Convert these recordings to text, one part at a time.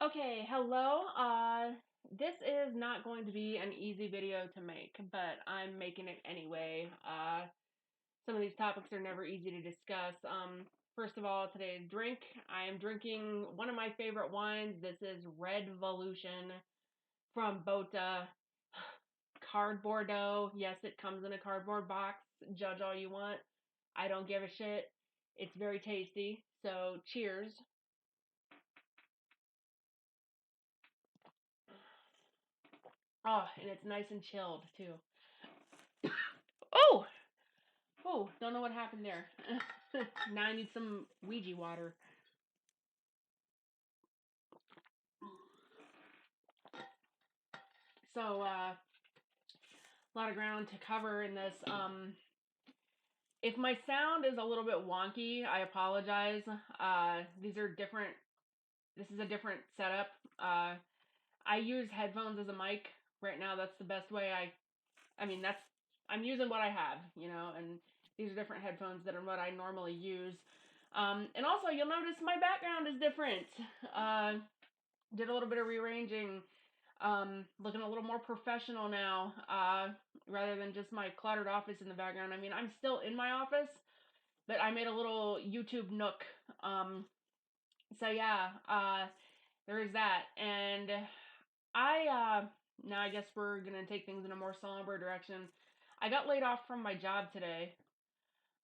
Okay, hello. This is not going to be an easy video to make, but I'm making it anyway. Some of these topics are never easy to discuss. First of all, today's drink. I am drinking one of my favorite wines. This is Red Volution from Bota. Cardboard Bordeaux. Yes, it comes in a cardboard box. Judge all you want. I don't give a shit. It's very tasty. So, cheers. Oh, and it's nice and chilled too. Oh, oh, don't know what happened there. Now I need some Ouija water. So, a lot of ground to cover in this. If my sound is a little bit wonky, I apologize. These are different. This is a different setup. I use headphones as a mic right now. That's the best way. I mean, I'm using what I have, and these are different headphones than what I normally use. And also, you'll notice my background is different. Did a little bit of rearranging, looking a little more professional now, rather than just my cluttered office in the background. I mean, I'm still in my office, but I made a little YouTube nook. So yeah, there is that. And now I guess we're gonna take things in a more somber direction. I got laid off from my job today.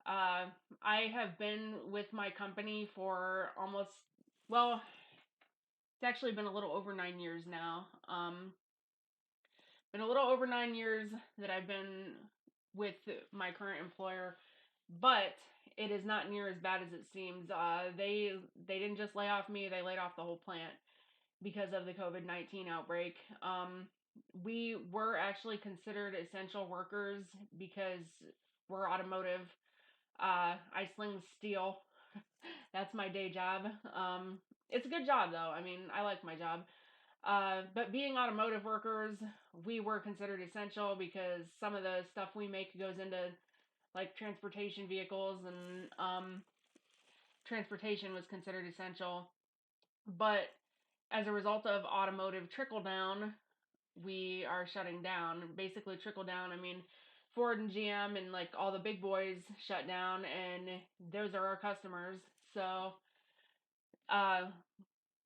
I have been with my company for almost, well, it's actually been a little over 9 years now. Been a little over 9 years that I've been with my current employer, but it is not near as bad as it seems. They didn't just lay off me; they laid off the whole plant because of the COVID-19 outbreak. We were actually considered essential workers because we're automotive. I sling steel. That's my day job. It's a good job though. I mean, I like my job. But being automotive workers, we were considered essential because some of the stuff we make goes into like transportation vehicles, and transportation was considered essential. But as a result of automotive trickle down, we are shutting down. Basically, trickle down, I mean, Ford and GM and like all the big boys shut down, and those are our customers. So, uh,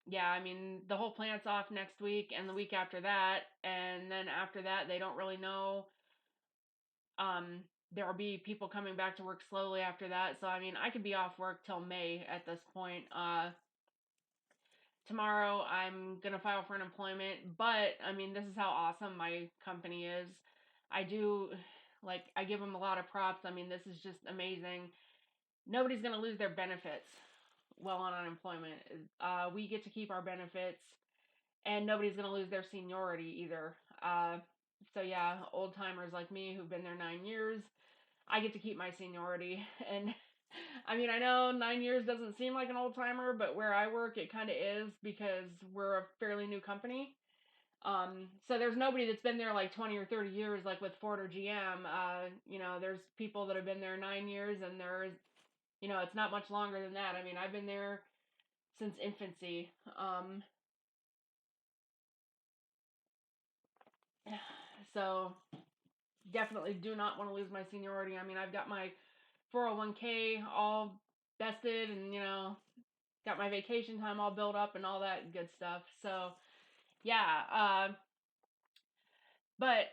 yeah, I mean, the whole plant's off next week and the week after that. And then after that, they don't really know. Um, there will be people coming back to work slowly after that. So, I mean, I could be off work till May at this point. Tomorrow, I'm going to file for unemployment. But, I mean, this is how awesome my company is. I do, like, I give them a lot of props. I mean, this is just amazing. Nobody's going to lose their benefits while on unemployment. We get to keep our benefits, and nobody's going to lose their seniority either. So yeah, old timers like me who've been there 9 years, I get to keep my seniority. And I mean, I know 9 years doesn't seem like an old timer, but where I work, it kind of is because we're a fairly new company. So there's nobody that's been there like 20 or 30 years, like with Ford or GM. There's people that have been there 9 years, and there's, it's not much longer than that. I mean, I've been there since infancy. So definitely do not want to lose my seniority. I mean, I've got my 401k all vested, and got my vacation time all built up and all that good stuff. So, yeah, but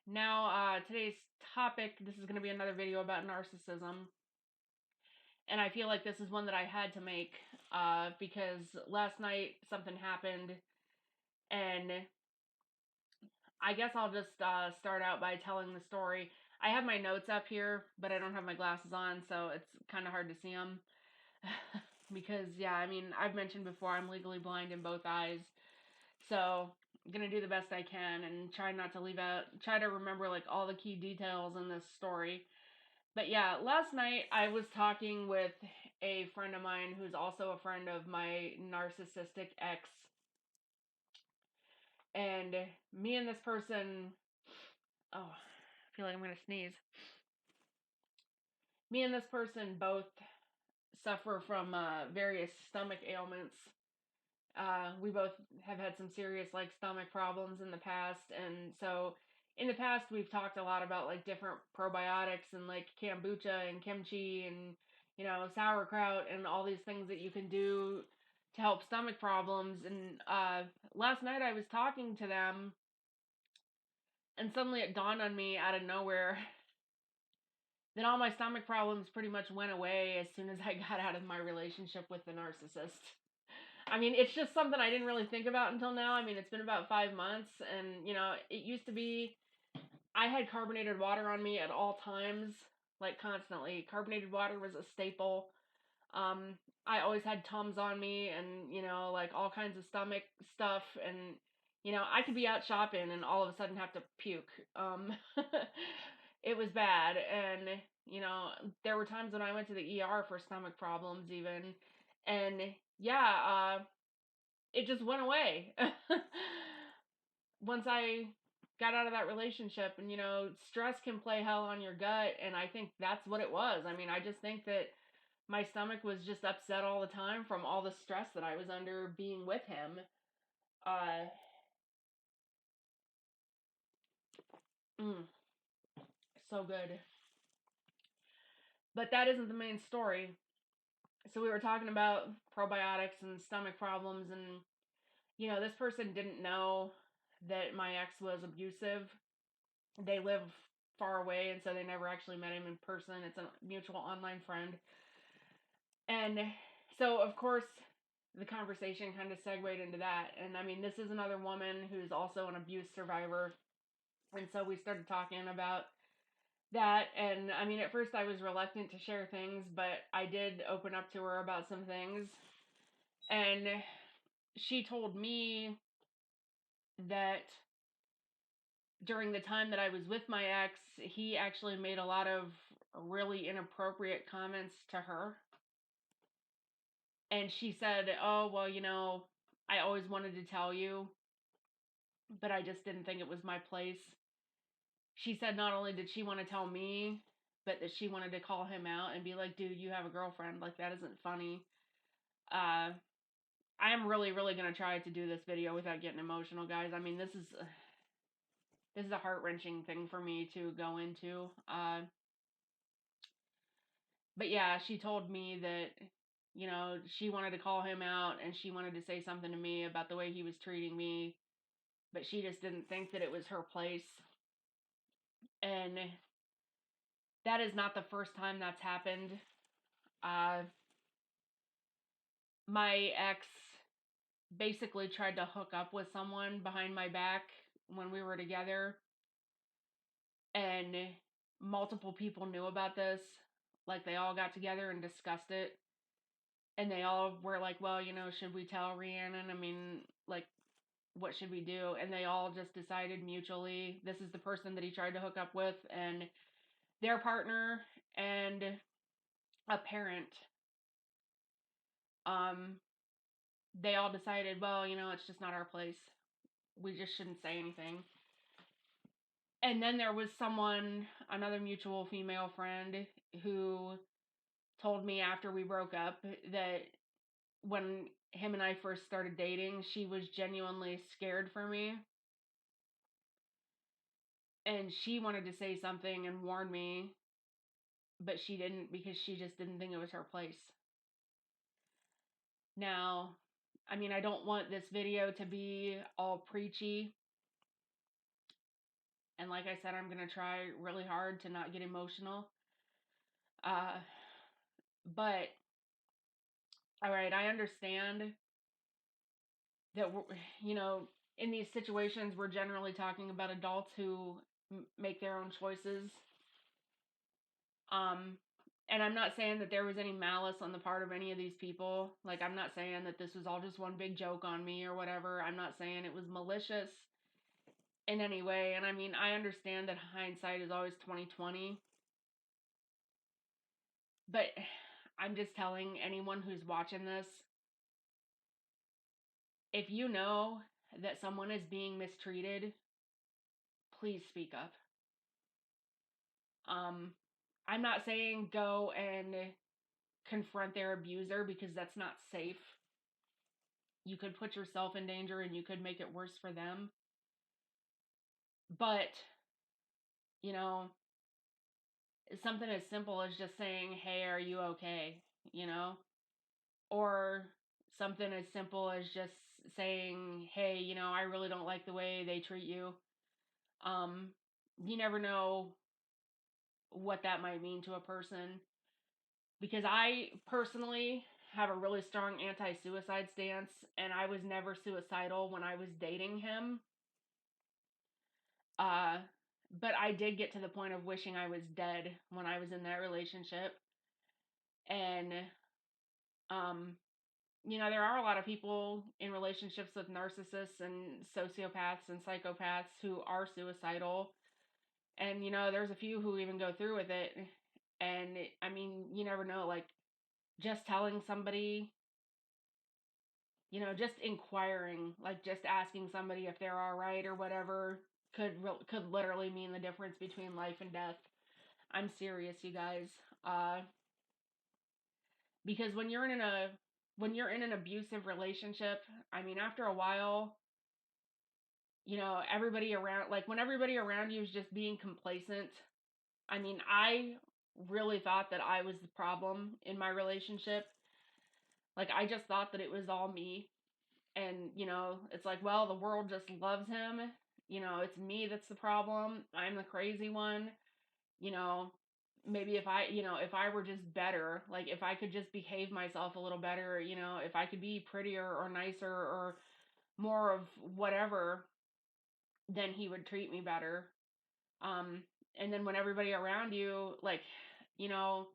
now today's topic, this is going to be another video about narcissism. And I feel like this is one that I had to make because last night something happened, and I guess I'll just start out by telling the story. I have my notes up here, but I don't have my glasses on, so it's kind of hard to see them. Because, yeah, I mean, I've mentioned before, I'm legally blind in both eyes. So, I'm going to do the best I can and try to remember, like, all the key details in this story. But, yeah, last night I was talking with a friend of mine who's also a friend of my narcissistic ex. And me and this person, oh, I feel like I'm going to sneeze. Me and this person both suffer from various stomach ailments. We both have had some serious like stomach problems in the past, and so in the past we've talked a lot about like different probiotics and like kombucha and kimchi and sauerkraut and all these things that you can do to help stomach problems. And last night I was talking to them, and suddenly it dawned on me out of nowhere that all my stomach problems pretty much went away as soon as I got out of my relationship with the narcissist. I mean, it's just something I didn't really think about until now. I mean, it's been about 5 months, and it used to be I had carbonated water on me at all times, like constantly. Carbonated water was a staple. I always had Tums on me, and like all kinds of stomach stuff, and I could be out shopping and all of a sudden have to puke. It was bad, and there were times when I went to the ER for stomach problems, even, and yeah, it just went away once I got out of that relationship. And stress can play hell on your gut, and I think that's what it was. I mean, I just think that my stomach was just upset all the time from all the stress that I was under being with him. uh mm, so good. But that isn't the main story. So we were talking about probiotics and stomach problems, and this person didn't know that my ex was abusive. They live far away, and so they never actually met him in person. It's a mutual online friend. And so, of course, the conversation kind of segued into that. And I mean, this is another woman who's also an abuse survivor. And so we started talking about that. And I mean, at first I was reluctant to share things, but I did open up to her about some things. And she told me that during the time that I was with my ex, he actually made a lot of really inappropriate comments to her. And she said, "Oh, well, I always wanted to tell you, but I just didn't think it was my place." She said not only did she want to tell me, but that she wanted to call him out and be like, "Dude, you have a girlfriend. Like, that isn't funny." Uh, I am really, really gonna try to do this video without getting emotional, guys. I mean, this is a heart wrenching thing for me to go into. But yeah, she told me that she wanted to call him out and she wanted to say something to me about the way he was treating me, but she just didn't think that it was her place. And that is not the first time that's happened. Uh, my ex basically tried to hook up with someone behind my back when we were together, and multiple people knew about this. Like, they all got together and discussed it, and they all were like, "Well, should we tell Rhiannon? I mean, like, what should we do?" And they all just decided mutually, this is the person that he tried to hook up with, and their partner and a parent. Um, they all decided, well, it's just not our place. We just shouldn't say anything. And then there was someone, another mutual female friend, who told me after we broke up that when him and I first started dating, she was genuinely scared for me. And she wanted to say something and warn me, but she didn't, because she just didn't think it was her place. Now, I mean, I don't want this video to be all preachy. And like I said, I'm going to try really hard to not get emotional. Uh, but, all right, I understand that, in these situations, we're generally talking about adults who make their own choices. And I'm not saying that there was any malice on the part of any of these people. Like, I'm not saying that this was all just one big joke on me or whatever. I'm not saying it was malicious in any way. And I mean, I understand that hindsight is always 20/20. But I'm just telling anyone who's watching this, if you know that someone is being mistreated, please speak up. I'm not saying go and confront their abuser, because that's not safe. you could put yourself in danger and you could make it worse for them. But, you know, something as simple as just saying, "Hey, are you okay?" You know, or something as simple as just saying, "Hey, I really don't like the way they treat you." Um, you never know what that might mean to a person, because I personally have a really strong anti-suicide stance, and I was never suicidal when I was dating him. Uh, but I did get to the point of wishing I was dead when I was in that relationship. And um, there are a lot of people in relationships with narcissists and sociopaths and psychopaths who are suicidal. And, there's a few who even go through with it. And, you never know. Like, just telling somebody, just inquiring, like just asking somebody if they're all right or whatever could literally mean the difference between life and death. I'm serious, you guys. Uh, because when you're in an abusive relationship, after a while, everybody around, like when everybody around you is just being complacent. I really thought that I was the problem in my relationship. Like, I just thought that it was all me. And, it's like, well, the world just loves him. It's me that's the problem. I'm the crazy one. You know, maybe if I were just better, like if I could just behave myself a little better, if I could be prettier or nicer or more of whatever, then he would treat me better. Um, and then when everybody around you, like, you know,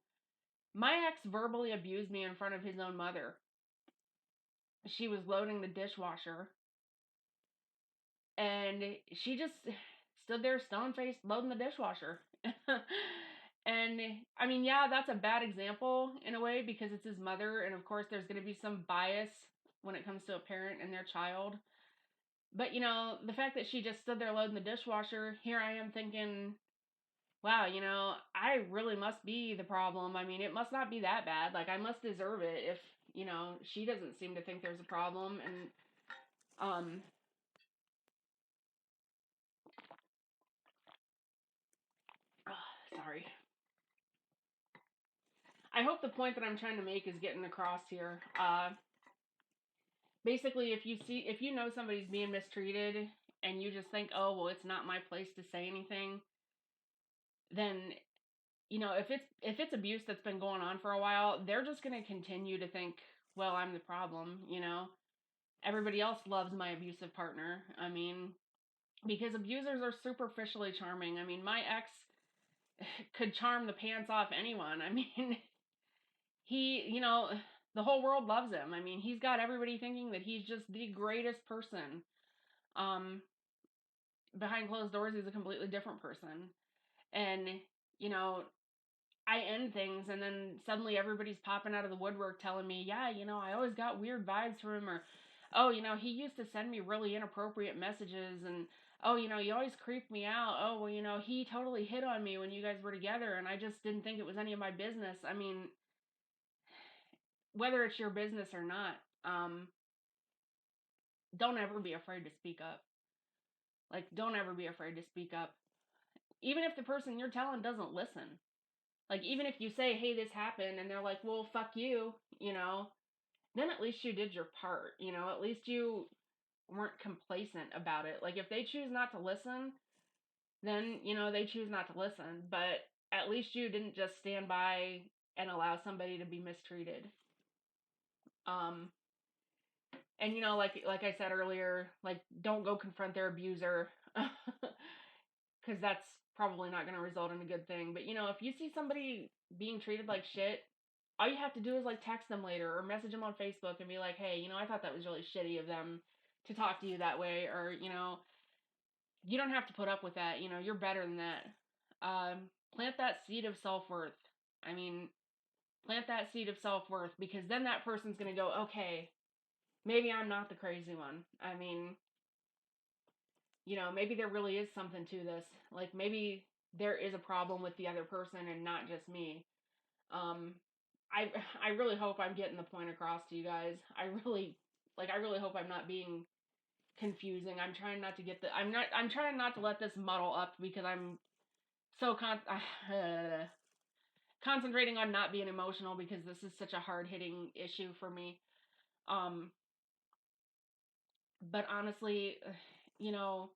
my ex verbally abused me in front of his own mother. She was loading the dishwasher, and she just stood there stone faced loading the dishwasher. And yeah, that's a bad example in a way because it's his mother, and of course there's going to be some bias when it comes to a parent and their child. But the fact that she just stood there loading the dishwasher, here I am thinking, wow, I really must be the problem. It must not be that bad. Like, I must deserve it if, she doesn't seem to think there's a problem. And, sorry. I hope the point that I'm trying to make is getting across here. Basically, if you know somebody's being mistreated and you just think, oh, well, it's not my place to say anything, then, if it's abuse that's been going on for a while, they're just going to continue to think, well, I'm the problem. Everybody else loves my abusive partner. Because abusers are superficially charming. My ex could charm the pants off anyone. He, the whole world loves him. He's got everybody thinking that he's just the greatest person. Um, Behind closed doors, he's a completely different person. And, you know, I end things and then suddenly everybody's popping out of the woodwork telling me, yeah, I always got weird vibes from him, or, oh, he used to send me really inappropriate messages, and, oh, he always creeped me out. Oh, well, he totally hit on me when you guys were together and I just didn't think it was any of my business. Whether it's your business or not, don't ever be afraid to speak up. Like, don't ever be afraid to speak up. Even if the person you're telling doesn't listen. Like, even if you say, hey, this happened, and they're like, well, fuck you, then at least you did your part. At least you weren't complacent about it. Like, if they choose not to listen, then, they choose not to listen. But at least you didn't just stand by and allow somebody to be mistreated. Um, and like I said earlier, like, don't go confront their abuser, because that's probably not going to result in a good thing. But if you see somebody being treated like shit, all you have to do is like text them later or message them on Facebook and be like, hey, I thought that was really shitty of them to talk to you that way, or you don't have to put up with that. You're better than that. Plant that seed of self-worth. I mean, plant that seed of self-worth, because then that person's going to go, okay, maybe I'm not the crazy one. Maybe there really is something to this. Like, maybe there is a problem with the other person and not just me. Um, I really hope I'm getting the point across to you guys. I really, like, I really hope I'm not being confusing. I'm trying not to get I'm trying not to let this muddle up because I'm so concentrating on not being emotional because this is such a hard-hitting issue for me. Um, but honestly, you know,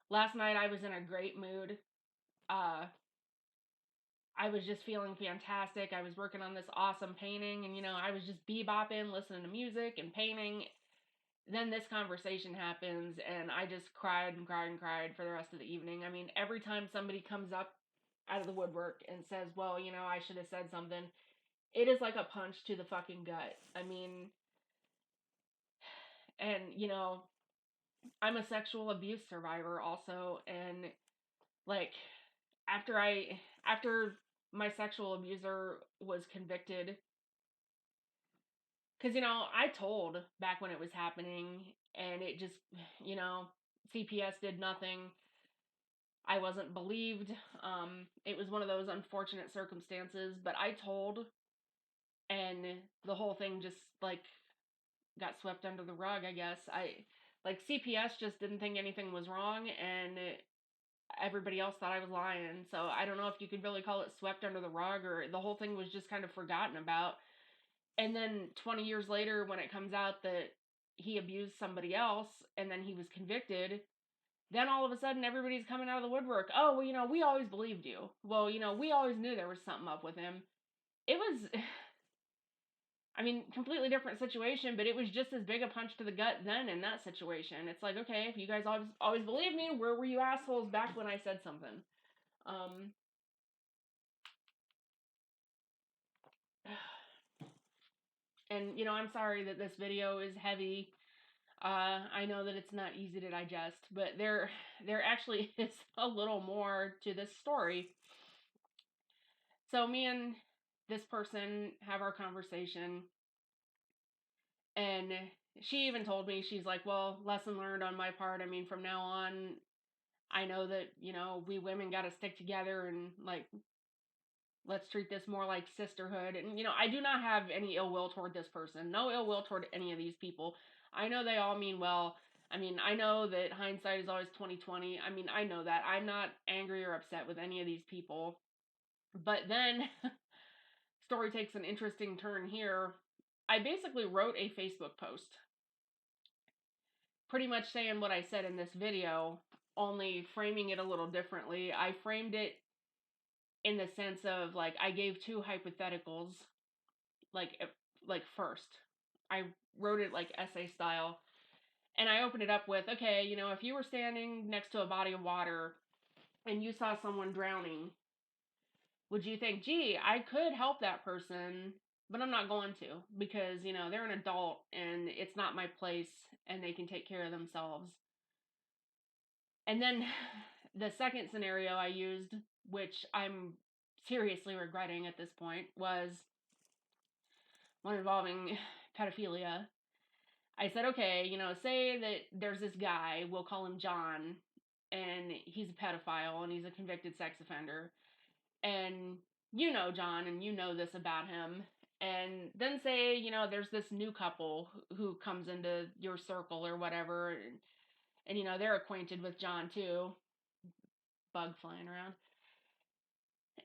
last night I was in a great mood. Uh, I was just feeling fantastic. I was working on this awesome painting, and I was just bebopping, listening to music and painting. Then this conversation happens, and I just cried and cried and cried for the rest of the evening. I mean, every time somebody comes up out of the woodwork and says, well, I should have said something, it is like a punch to the fucking gut. I mean, and I'm a sexual abuse survivor also, and like after after my sexual abuser was convicted, because I told back when it was happening, and it just, CPS did nothing. I wasn't believed. It was one of those unfortunate circumstances, but I told, and the whole thing just like got swept under the rug, I guess. CPS just didn't think anything was wrong, and everybody else thought I was lying. So I don't know if you could really call it swept under the rug, or the whole thing was just kind of forgotten about. And then 20 years later, when it comes out that he abused somebody else and then he was convicted, then all of a sudden everybody's coming out of the woodwork. Oh, well, we always believed you. Well, we always knew there was something up with him. It was, I mean, completely different situation, but it was just as big a punch to the gut then in that situation. It's like, okay, if you guys always believed me, where were you assholes back when I said something? Um, and I'm sorry that this video is heavy. I know that it's not easy to digest, but there actually is a little more to this story. So me and this person have our conversation, and she even told me, she's like, well, lesson learned on my part. I mean, from now on, I know that, we women got to stick together and, like, let's treat this more like sisterhood. And, I do not have any ill will toward this person. No ill will toward any of these people. I know they all mean well. I mean, I know that hindsight is always 20/20. I mean, I know that. I'm not angry or upset with any of these people. But then story takes an interesting turn here. I basically wrote a Facebook post pretty much saying what I said in this video, only framing it a little differently. I framed it in the sense of, like, I gave two hypotheticals, like first. I wrote it like essay style, and I opened it up with, okay, if you were standing next to a body of water and you saw someone drowning, would you think, gee, I could help that person, but I'm not going to, because, they're an adult and it's not my place and they can take care of themselves. And then the second scenario I used, which I'm seriously regretting at this point, was one involving pedophilia. I said, okay, say that there's this guy, we'll call him John, and he's a pedophile and he's a convicted sex offender. And John, and this about him. And then say, there's this new couple who comes into your circle or whatever, and they're acquainted with John too. Bug flying around.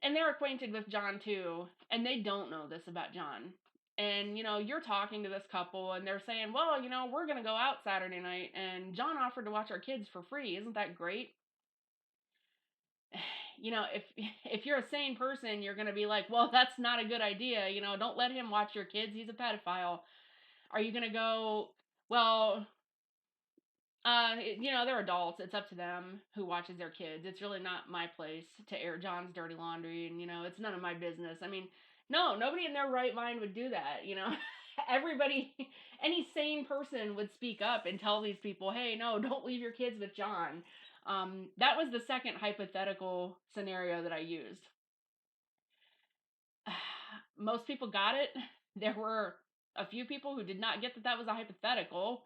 And they're acquainted with John too, and they don't know this about John. And, you're talking to this couple, and they're saying, well, we're going to go out Saturday night, and John offered to watch our kids for free. Isn't that great? If you're a sane person, you're going to be like, well, that's not a good idea. Don't let him watch your kids. He's a pedophile. Are you going to go, well, they're adults. It's up to them who watches their kids. It's really not my place to air John's dirty laundry, and, it's none of my business. I mean, no, nobody in their right mind would do that, Everybody, any sane person would speak up and tell these people, hey, no, don't leave your kids with John. That was the second hypothetical scenario that I used. Most people got it. There were a few people who did not get that was a hypothetical.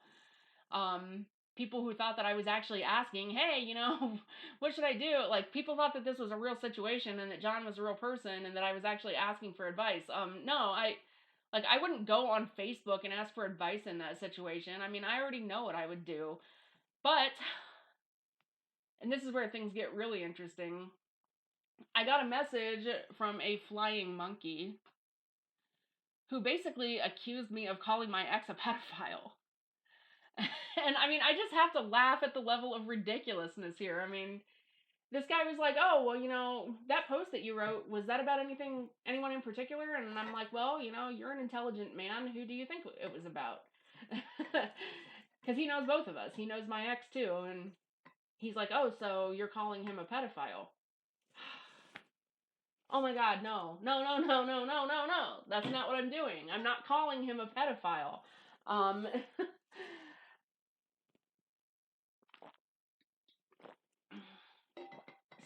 People who thought that I was actually asking, hey, what should I do? Like, people thought that this was a real situation and that John was a real person and that I was actually asking for advice. No, Like, I wouldn't go on Facebook and ask for advice in that situation. I mean, I already know what I would do. But, and this is where things get really interesting, I got a message from a flying monkey who basically accused me of calling my ex a pedophile. And I mean, I just have to laugh at the level of ridiculousness here. I mean, this guy was like, "Oh, well, that post that you wrote, was that about anyone in particular?" And I'm like, "Well, you're an intelligent man. Who do you think it was about?" Because he knows both of us. He knows my ex too. And he's like, "Oh, so you're calling him a pedophile?" Oh my God, no. No, no, no, no, no, no, no. That's not what I'm doing. I'm not calling him a pedophile. Um,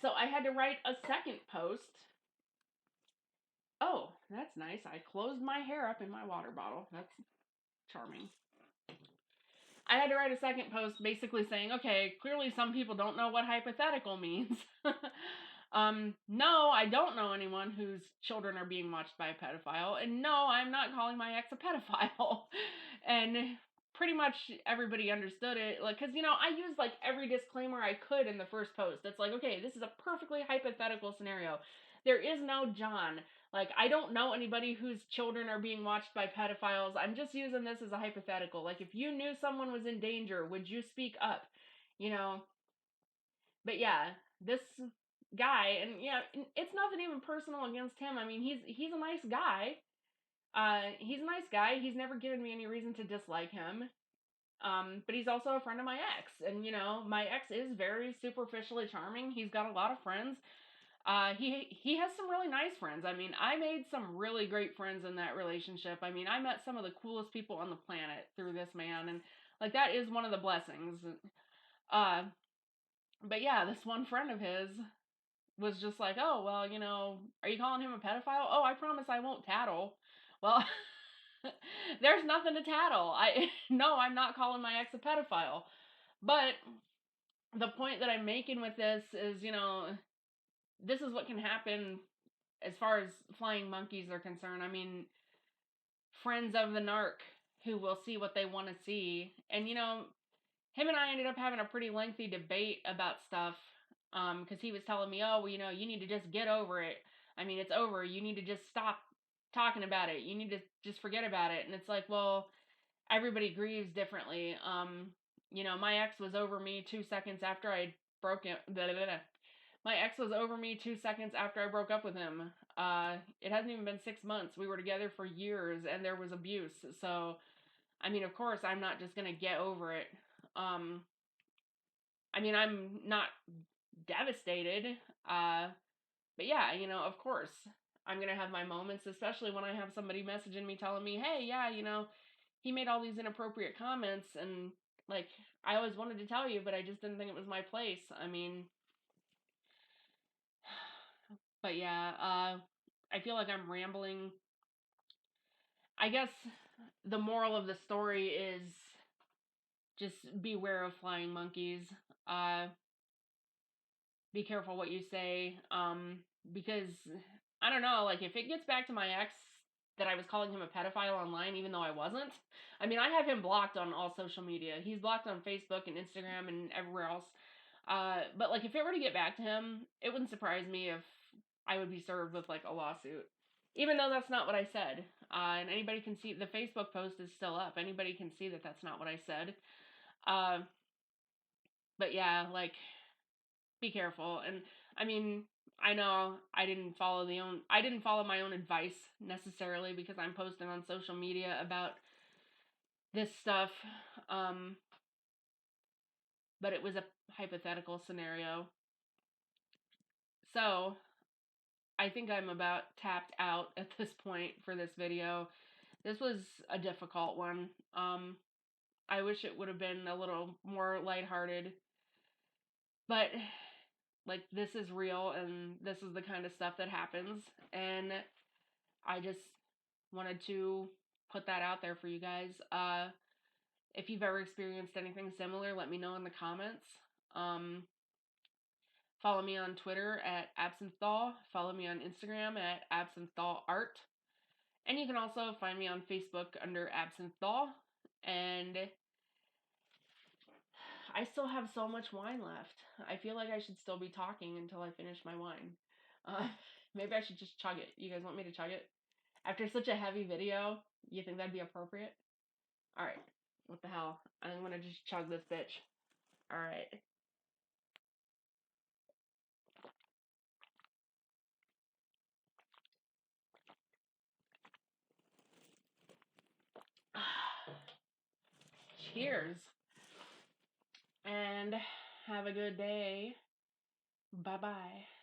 so I had to write a second post. Oh, that's nice. I closed my hair up in my water bottle. That's charming. I had to write a second post basically saying, okay, clearly some people don't know what hypothetical means. No, I don't know anyone whose children are being watched by a pedophile. And no, I'm not calling my ex a pedophile. And pretty much everybody understood it. Like, because, I used like every disclaimer I could in the first post. That's like, okay, this is a perfectly hypothetical scenario. There is no John. Like, I don't know anybody whose children are being watched by pedophiles. I'm just using this as a hypothetical. Like, if you knew someone was in danger, would you speak up? You know? But yeah, this guy, and yeah, it's nothing even personal against him. I mean, he's a nice guy. He's a nice guy. He's never given me any reason to dislike him. But he's also a friend of my ex. And, my ex is very superficially charming. He's got a lot of friends. He has some really nice friends. I mean, I made some really great friends in that relationship. I mean, I met some of the coolest people on the planet through this man, and like that is one of the blessings. Uh, but yeah, this one friend of his was just like, "Oh, well, are you calling him a pedophile?" "Oh, I promise I won't tattle." Well, there's nothing to tattle. No, I'm not calling my ex a pedophile. But the point that I'm making with this is, this is what can happen as far as flying monkeys are concerned. I mean, friends of the narc who will see what they want to see. And, him and I ended up having a pretty lengthy debate about stuff because he was telling me, oh, well, you need to just get over it. I mean, it's over. You need to just stop talking about it. You need to just forget about it. And it's like, well, everybody grieves differently. My ex was over me 2 seconds after I broke it. Blah, blah, blah. My ex was over me 2 seconds after I broke up with him. It hasn't even been 6 months. We were together for years and there was abuse. So, I mean, of course, I'm not just going to get over it. I mean, I'm not devastated. But yeah, of course, I'm going to have my moments, especially when I have somebody messaging me telling me, hey, yeah, he made all these inappropriate comments. And like, I always wanted to tell you, but I just didn't think it was my place. I mean, but yeah, I feel like I'm rambling. I guess the moral of the story is just beware of flying monkeys. Uh, be careful what you say. Because I don't know, like if it gets back to my ex that I was calling him a pedophile online, even though I wasn't. I mean, I have him blocked on all social media. He's blocked on Facebook and Instagram and everywhere else. But like if it were to get back to him, it wouldn't surprise me if I would be served with like a lawsuit. Even though that's not what I said. And anybody can see the Facebook post is still up. Anybody can see that that's not what I said. Uh, but yeah, like be careful. And I mean, I know I didn't follow my own advice necessarily because I'm posting on social media about this stuff. Um, but it was a hypothetical scenario. So, I think I'm about tapped out at this point for this video. This was a difficult one. I wish it would have been a little more lighthearted. But like this is real and this is the kind of stuff that happens and I just wanted to put that out there for you guys. If you've ever experienced anything similar, let me know in the comments. Follow me on Twitter at absinthaw. Follow me on Instagram at absinthaw art. And you can also find me on Facebook under Absinthe Thaw. And I still have so much wine left. I feel like I should still be talking until I finish my wine. Uh, maybe I should just chug it. You guys want me to chug it? After such a heavy video, you think that'd be appropriate? Alright. What the hell? I'm gonna just chug this bitch. Alright. Cheers. And have a good day. Bye bye.